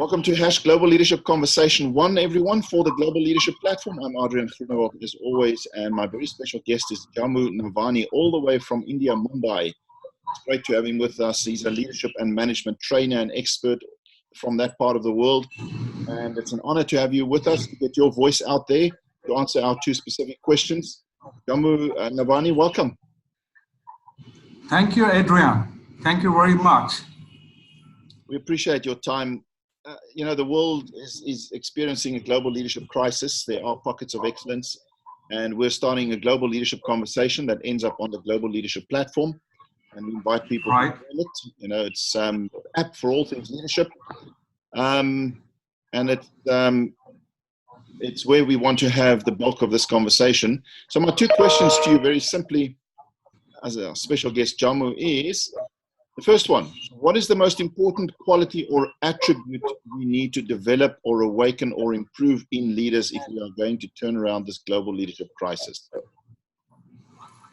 Welcome to Hash Global Leadership Conversation 1, everyone, for the Global Leadership Platform. I'm Adrian Groenewald, as always, and my very special guest is Jammu Navani, all the way from India, Mumbai. It's great to have him with us. He's a leadership and management trainer and expert from that part of the world. And it's an honor to have you with us, to get your voice out there, to answer our two specific questions. Jammu Navani, welcome. Thank you, Adrian. Thank you very much. We appreciate your time. The world is experiencing a global leadership crisis. There are pockets of excellence, and we're starting a global leadership conversation that ends up on the Global Leadership Platform. And we invite people to join it. It's an app for all things leadership. And it's where we want to have the bulk of this conversation. So my two questions to you very simply, as a special guest, Jammu, is the first one: what is the most important quality or attribute we need to develop or awaken or improve in leaders if we are going to turn around this global leadership crisis?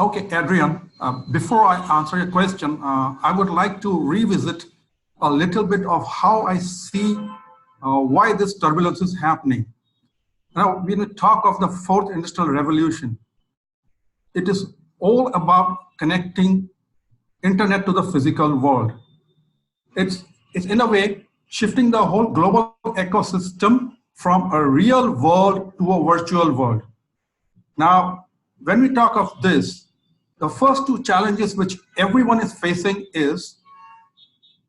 Okay, Adrian, before I answer your question, I would like to revisit a little bit of how I see why this turbulence is happening. Now, when we talk of the fourth industrial revolution, it is all about connecting internet to the physical world. It's in a way shifting the whole global ecosystem from a real world to a virtual world. Now, when we talk of this, the first two challenges which everyone is facing is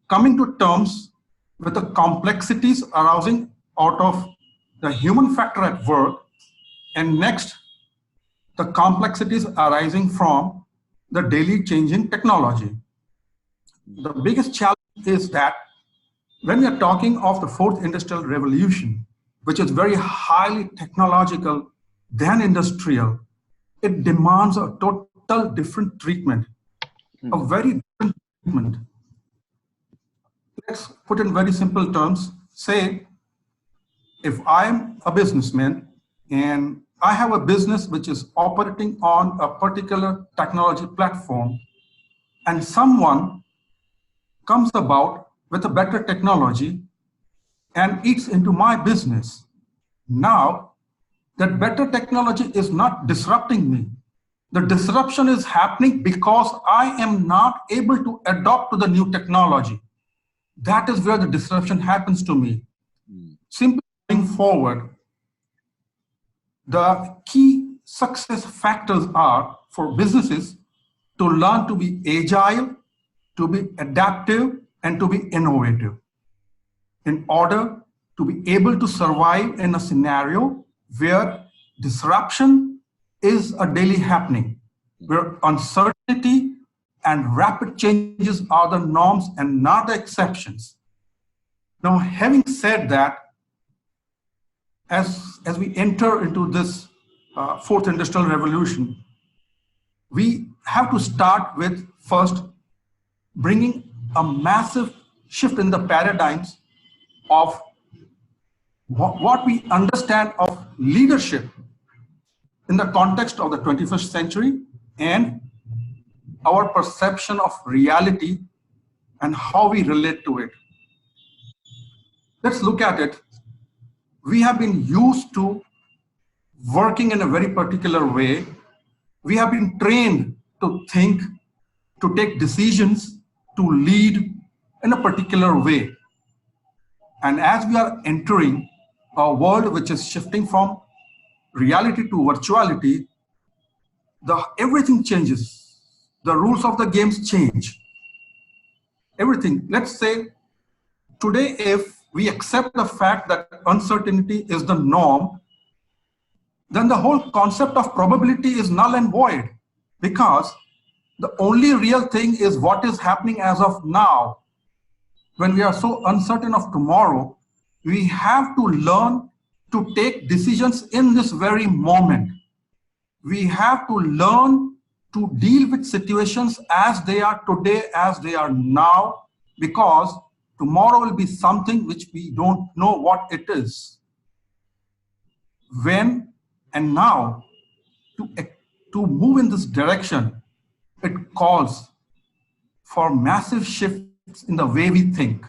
coming to terms with the complexities arising out of the human factor at work, and next, the complexities arising from the daily changing technology. The biggest challenge is that when we are talking of the fourth industrial revolution, which is very highly technological than industrial, it demands a total different treatment, a very different treatment. Let's put in very simple terms. Say, if I'm a businessman and I have a business which is operating on a particular technology platform, and someone comes about with a better technology and eats into my business. Now, that better technology is not disrupting me. The disruption is happening because I am not able to adopt to the new technology. That is where the disruption happens to me. Simply going forward, the key success factors are for businesses to learn to be agile, to be adaptive, and to be innovative in order to be able to survive in a scenario where disruption is a daily happening, where uncertainty and rapid changes are the norms and not the exceptions. Now, having said that, as we enter into this fourth industrial revolution, we have to start with first bringing a massive shift in the paradigms of what we understand of leadership in the context of the 21st century and our perception of reality and how we relate to it. Let's look at it. We have been used to working in a very particular way. We have been trained to think, to take decisions, to lead in a particular way. And as we are entering a world which is shifting from reality to virtuality, everything changes. The rules of the games change. Everything. Let's say today, if we accept the fact that uncertainty is the norm, then the whole concept of probability is null and void, because the only real thing is what is happening as of now. When we are so uncertain of tomorrow, we have to learn to take decisions in this very moment. We have to learn to deal with situations as they are today, as they are now, because tomorrow will be something which we don't know what it is. When and now, to move in this direction, it calls for massive shifts in the way we think.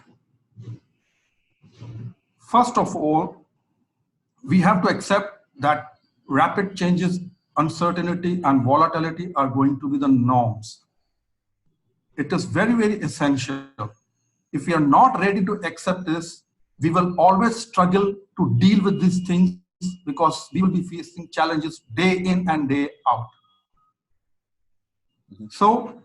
First of all, we have to accept that rapid changes, uncertainty, and volatility are going to be the norms. It is very, very essential. If we are not ready to accept this, we will always struggle to deal with these things because we will be facing challenges day in and day out. So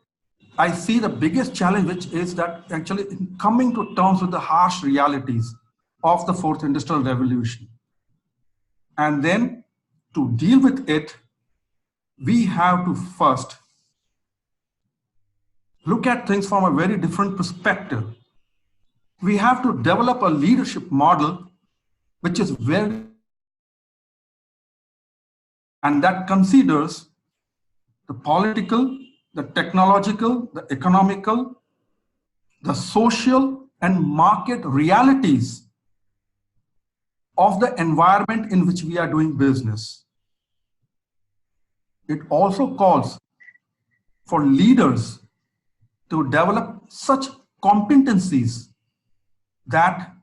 I see the biggest challenge, which is that actually coming to terms with the harsh realities of the fourth industrial revolution. And then to deal with it, we have to first look at things from a very different perspective. We have to develop a leadership model which is very, and that considers the political, the technological, the economical, the social and market realities of the environment in which we are doing business. It also calls for leaders to develop such competencies that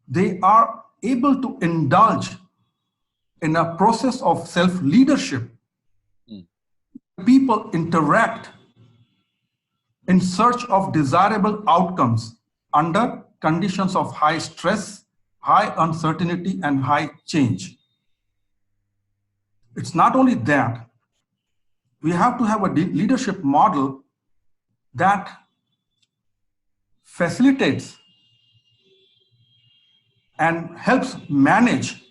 they are able to indulge in a process of self-leadership. People interact in search of desirable outcomes under conditions of high stress, high uncertainty, and high change. It's not only that, we have to have a leadership model that facilitates and helps manage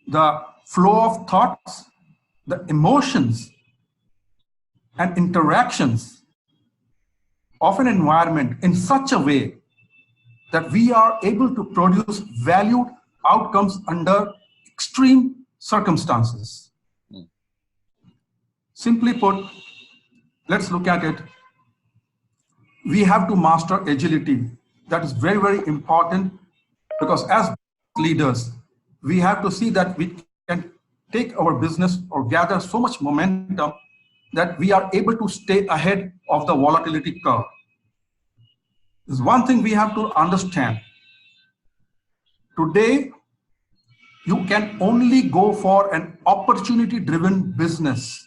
the flow of thoughts, the emotions, and interactions of an environment in such a way that we are able to produce valued outcomes under extreme circumstances. Simply put, let's look at it. We have to master agility. That is very, very important, because as leaders, we have to see that we can take our business or gather so much momentum that we are able to stay ahead of the volatility curve. There's one thing we have to understand. Today, you can only go for an opportunity-driven business.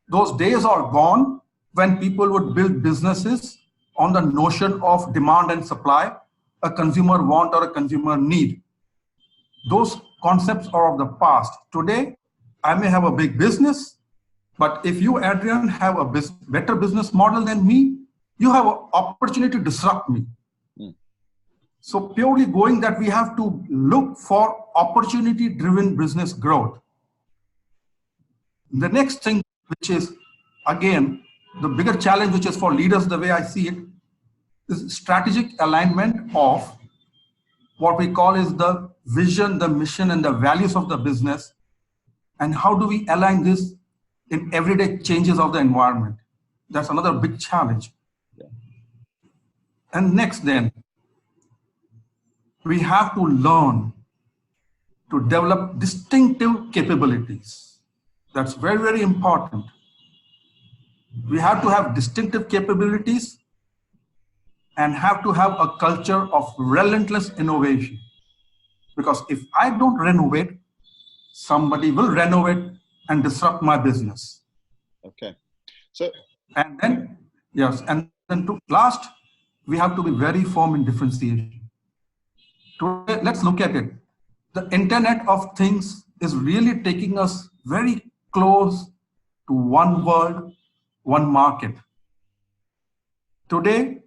Those days are gone when people would build businesses on the notion of demand and supply, a consumer want or a consumer need. Those concepts are of the past. Today, I may have a big business, but if you, Adrian, have a better business model than me, you have an opportunity to disrupt me. So purely going that we have to look for opportunity-driven business growth. The next thing, which is, again, the bigger challenge, which is for leaders, the way I see it, is strategic alignment of what we call is the vision, the mission, and the values of the business. And how do we align this in everyday changes of the environment? That's another big challenge. Yeah. And next then, we have to learn to develop distinctive capabilities. That's very, very important. We have to have distinctive capabilities and have to have a culture of relentless innovation. Because if I don't renovate, somebody will renovate and disrupt my business. Okay. So, and then, yes, and then to last, we have to be very firm in differentiation. Today, let's look at it. The Internet of Things is really taking us very close to one world, one market. Today,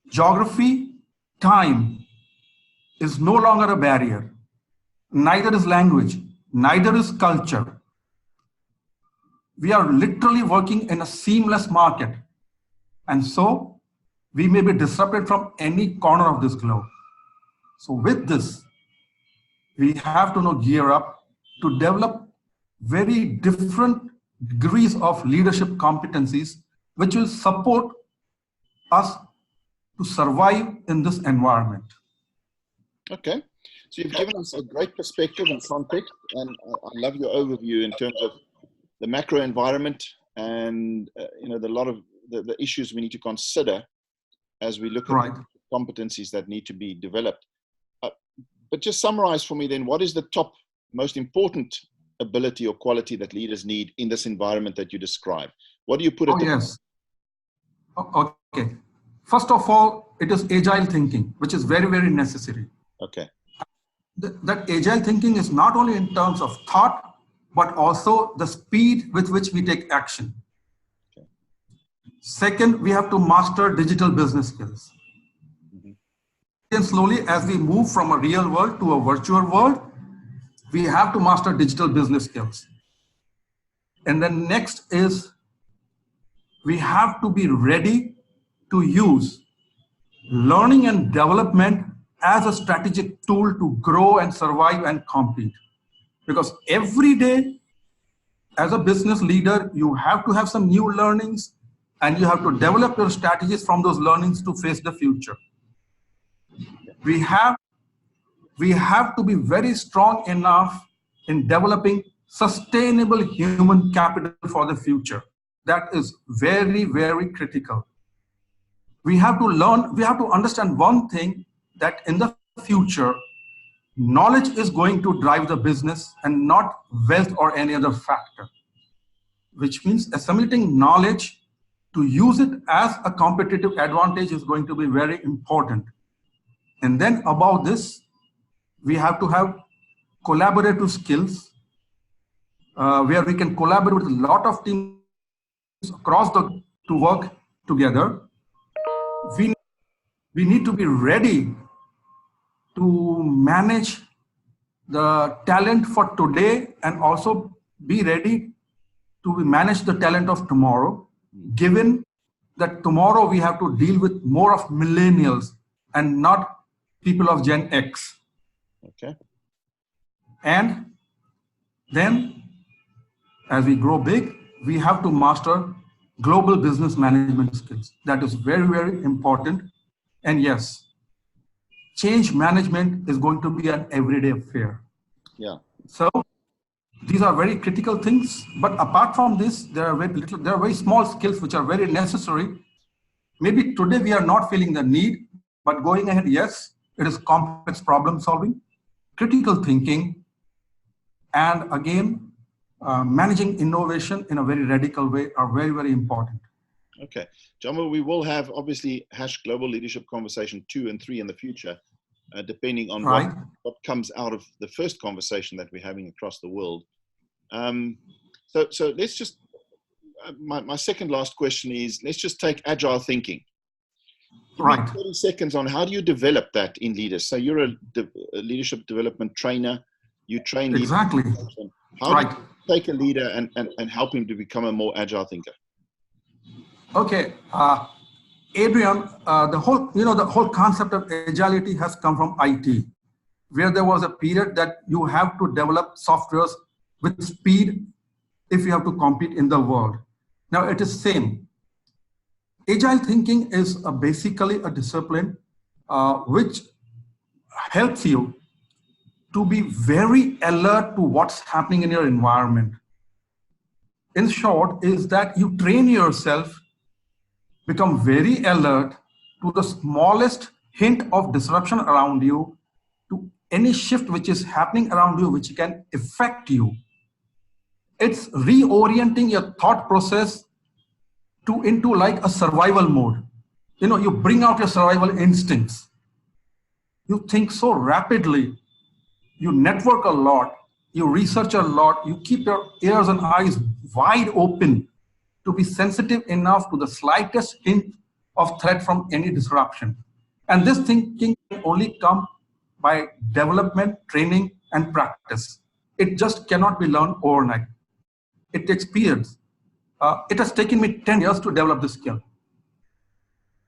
geography, time is no longer a barrier. Neither is language, neither is culture. We are literally working in a seamless market. And so we may be disrupted from any corner of this globe. So with this, we have to now gear up to develop very different degrees of leadership competencies, which will support us to survive in this environment. Okay, so you've given us a great perspective and context, and I love your overview in terms of the macro environment and the lot of the issues we need to consider as we look at the competencies that need to be developed. But just summarize for me then, what is the top most important ability or quality that leaders need in this environment that you describe? What do you put at the Yes. Okay. First of all, it is agile thinking, which is very, very necessary. Okay. That agile thinking is not only in terms of thought, but also the speed with which we take action. Okay. Second, we have to master digital business skills. And slowly, as we move from a real world to a virtual world, we have to master digital business skills. And then next is we have to be ready to use learning and development as a strategic tool to grow and survive and compete. Because every day, as a business leader, you have to have some new learnings and you have to develop your strategies from those learnings to face the future. We have to be very strong enough in developing sustainable human capital for the future. That is very, very critical. We have to understand one thing, that in the future, knowledge is going to drive the business and not wealth or any other factor, which means assimilating knowledge to use it as a competitive advantage is going to be very important. And then above this, we have to have collaborative skills where we can collaborate with a lot of teams across to work together. We need to be ready to manage the talent for today and also be ready to manage the talent of tomorrow, given that tomorrow we have to deal with more of millennials and not people of Gen X. Okay. And then as we grow big, we have to master global business management skills. That is very, very important. And yes, change management is going to be an everyday affair. Yeah. So these are very critical things. But apart from this, there are very small skills which are very necessary. Maybe today we are not feeling the need, but going ahead, yes, it is complex problem solving, critical thinking, and again, managing innovation in a very radical way are very, very important. Okay. Jammu, we will have obviously # Global Leadership Conversation 2 and 3 in the future, depending on what comes out of the first conversation that we're having across the world. So let's just, my second last question is, let's just take agile thinking. Give me 30 seconds on how do you develop that in leaders? So you're a leadership development trainer. You train leaders. Exactly. How do you take a leader and help him to become a more agile thinker? Okay, Adrian, the whole concept of agility has come from IT, where there was a period that you have to develop softwares with speed if you have to compete in the world. Now it is same. Agile thinking is basically a discipline which helps you to be very alert to what's happening in your environment. In short, is that you train yourself, become very alert to the smallest hint of disruption around you, to any shift which is happening around you, which can affect you. It's reorienting your thought process into like a survival mode. You bring out your survival instincts. You think so rapidly. You network a lot. You research a lot. You keep your ears and eyes wide open to be sensitive enough to the slightest hint of threat from any disruption. And this thinking can only come by development, training, and practice. It just cannot be learned overnight. It takes periods. It has taken me 10 years to develop this skill.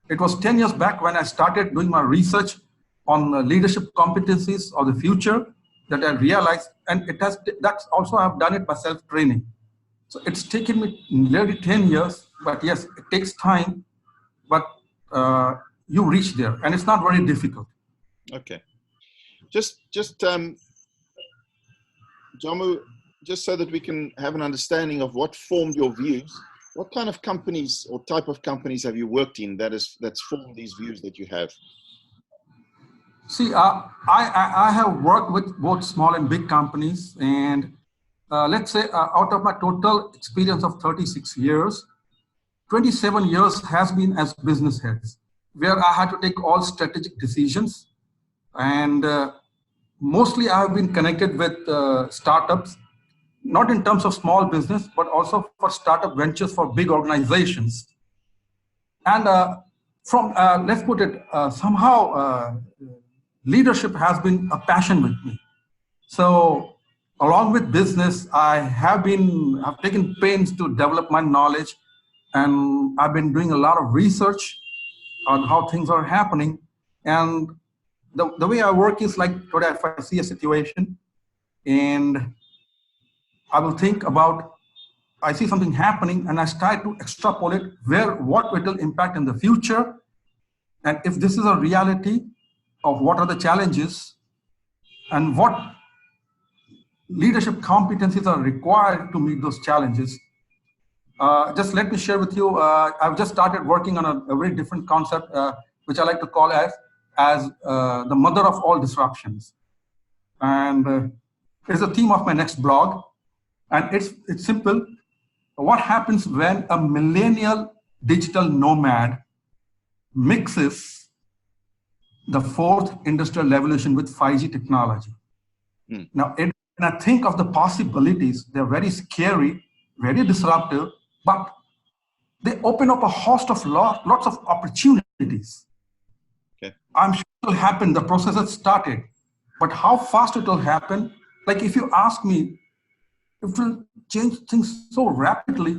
It was 10 years back when I started doing my research on leadership competencies of the future that I realized, and that's also I've done it by self-training. So it's taken me nearly 10 years, but yes, it takes time, but you reach there, and it's not very difficult. Okay. Just Jammu, just so that we can have an understanding of what formed your views, what kind of companies or type of companies have you worked in that's formed these views that you have? See, I have worked with both small and big companies, and let's say out of my total experience of 36 years, 27 years has been as business heads, where I had to take all strategic decisions, and mostly I have been connected with startups, not in terms of small business, but also for startup ventures for big organizations. And from let's put it somehow, leadership has been a passion with me. So along with business, I've taken pains to develop my knowledge, and I've been doing a lot of research on how things are happening. And the way I work is like today, if I see a situation and I will think about, I see something happening and I try to extrapolate what it will impact in the future. And if this is a reality of what are the challenges and what leadership competencies are required to meet those challenges. Just let me share with you, I've just started working on a very different concept, which I like to call as the mother of all disruptions. And it's the theme of my next blog. And it's simple. What happens when a millennial digital nomad mixes the fourth industrial revolution with 5G technology? Now, when I think of the possibilities, they're very scary, very disruptive, but they open up a host of lots of opportunities. Okay. I'm sure it will happen. The process has started, but how fast it will happen? Like if you ask me, it will change things so rapidly.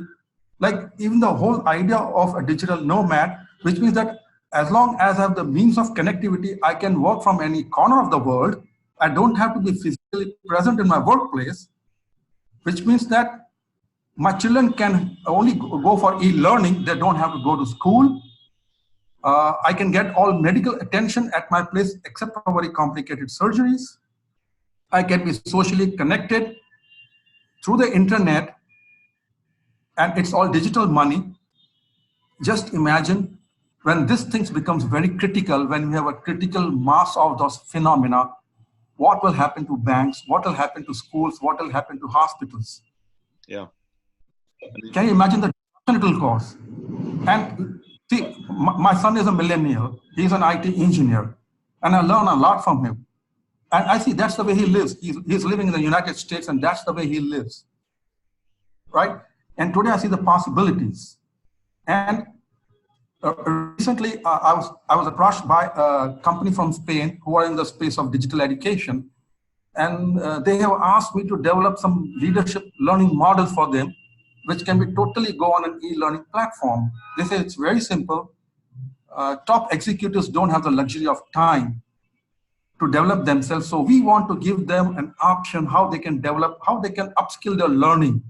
Like even the whole idea of a digital nomad, which means that as long as I have the means of connectivity, I can work from any corner of the world. I don't have to be physically present in my workplace, which means that my children can only go for e-learning. They don't have to go to school. I can get all medical attention at my place except for very complicated surgeries. I can be socially connected through the internet, and it's all digital money. Just imagine when this thing becomes very critical, when we have a critical mass of those phenomena, what will happen to banks, what will happen to schools, what will happen to hospitals? Yeah. Can you imagine the disruption it will cause? And see, my son is a millennial. He's an IT engineer, and I learn a lot from him. And I see that's the way he lives. He's living in the United States, and that's the way he lives, right? And today I see the possibilities. And recently, I was approached by a company from Spain who are in the space of digital education, and they have asked me to develop some leadership learning models for them, which can be totally go on an e-learning platform. They say it's very simple. Top executives don't have the luxury of time to develop themselves, so we want to give them an option how they can develop, how they can upskill their learning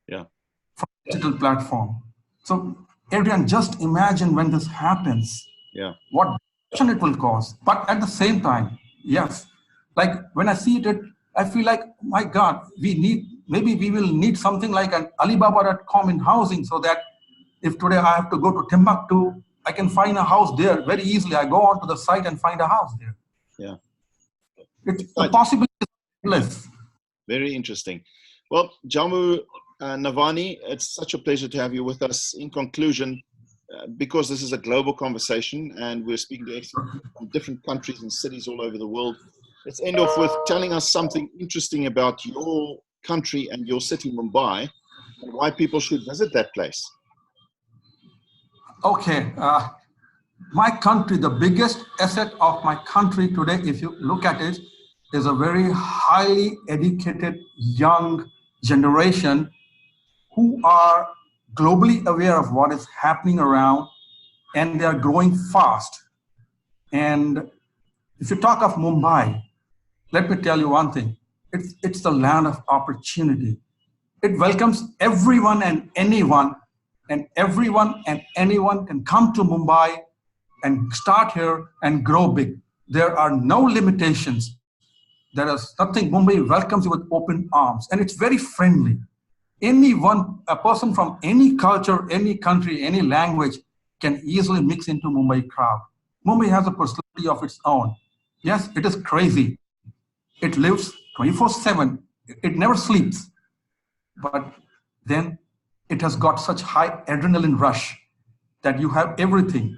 from digital platform. So Adrian, just imagine when this happens, what disruption it will cause. But at the same time, yes, like when I see it, I feel like, my God, maybe we will need something like an Alibaba.com in housing, so that if today I have to go to Timbuktu, I can find a house there very easily. I go onto the site and find a house there. Yeah. It's the possibility is endless. Very interesting. Well, Jammu, Navani, it's such a pleasure to have you with us. In conclusion, because this is a global conversation and we're speaking to experts from different countries and cities all over the world, let's end off with telling us something interesting about your country and your city, Mumbai, and why people should visit that place. Okay. My country, the biggest asset of my country today, if you look at it, is a very highly educated young generation who are globally aware of what is happening around, and they are growing fast. And if you talk of Mumbai, let me tell you one thing. It's the land of opportunity. It welcomes everyone and anyone, and everyone and anyone can come to Mumbai and start here and grow big. There are no limitations. There is nothing. Mumbai welcomes you with open arms, and it's very friendly. A person from any culture, any country, any language can easily mix into Mumbai crowd. Mumbai has a personality of its own. Yes, it is crazy. It lives 24/7. It never sleeps. But then it has got such high adrenaline rush that you have everything.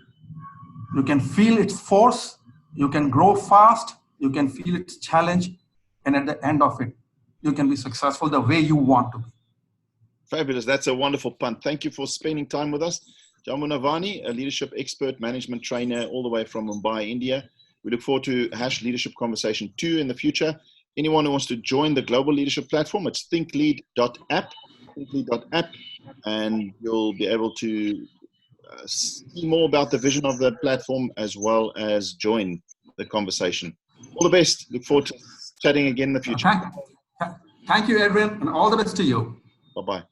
You can feel its force, you can grow fast, you can feel its challenge, and at the end of it, you can be successful the way you want to be. Fabulous. That's a wonderful punt. Thank you for spending time with us. Jammu Navani, a leadership expert, management trainer, all the way from Mumbai, India. We look forward to Hash Leadership Conversation 2 in the future. Anyone who wants to join the Global Leadership Platform, it's thinklead.app, thinklead.app, and you'll be able to see more about the vision of the platform as well as join the conversation. All the best. Look forward to chatting again in the future. Thank you, Adrian, and all the best to you. Bye-bye.